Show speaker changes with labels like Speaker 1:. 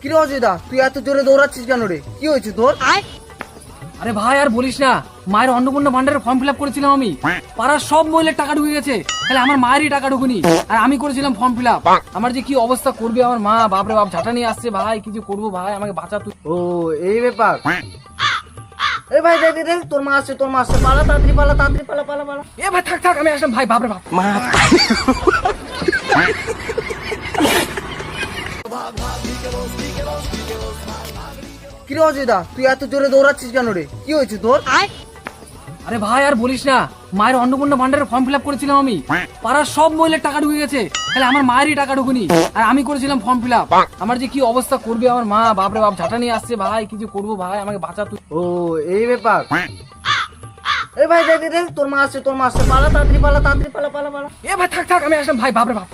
Speaker 1: কি রে অজয়দা, তুই এত জোরে দৌড়াচ্ছিস কেন রে? কি হয়েছে তোর?
Speaker 2: আরে ভাই আর বলিস না, মায়ের অন্নপূর্ণা ভান্ডারের ফর্ম ফিল আপ করেছিলাম আমি। পাড়ার সব মহিলার টাকা ঢুকে গেছে, তাহলে আমার মায়েরই টাকা ঢুকুনি। আর আমি করেছিলাম ফর্ম ফিল আপ। আমার যে কি অবস্থা করবে আমার মা, বাপরে বাপ ঝাঁটা নিয়ে আসছে। ভাই কিছু করবো ভাই, আমাকে বাঁচা তুই।
Speaker 1: ও এই ব্যাপার। এ ভাই দেখ দেখ, তোর মা আসছে, তোর মা আসছে, পালা তাড়াতাড়ি, পালা তাড়াতাড়ি, পালা পালা পালা।
Speaker 2: এ ভাই থাক থাক, আমি আসলাম ভাই, বাপরে বাপ।
Speaker 1: কি রে অজয়দা, তুই এত জোরে দৌড়াচ্ছিস কেন রে? কি হয়েছে তোর?
Speaker 2: আরে ভাই আর বলিস না, মায়ের অন্নপূর্ণা ভান্ডারের ফর্ম ফিল আপ করেছিলাম আমি। পাড়ার সব মহিলার টাকা ঢুকে গেছে, তাহলে আমার মায়েরই টাকা ঢুকুনি। আর আমি করেছিলাম ফর্ম ফিল আপ। আমার যে কি অবস্থা করবে আমার মা, বাপরে বাপ ঝাঁটা নিয়ে আসছে। ভাই কিছু করবো ভাই, আমাকে বাঁচা তুই।
Speaker 1: ও এই ব্যাপার। এ ভাই দেখ দেখ, তোর মা আসছে, তোর মা আসছে, পালা তাড়াতাড়ি, পালা তাড়াতাড়ি, পালা পালা পালা।
Speaker 2: এ ভাই থাক থাক, আমি আসলাম ভাই, বাপরে বাপ।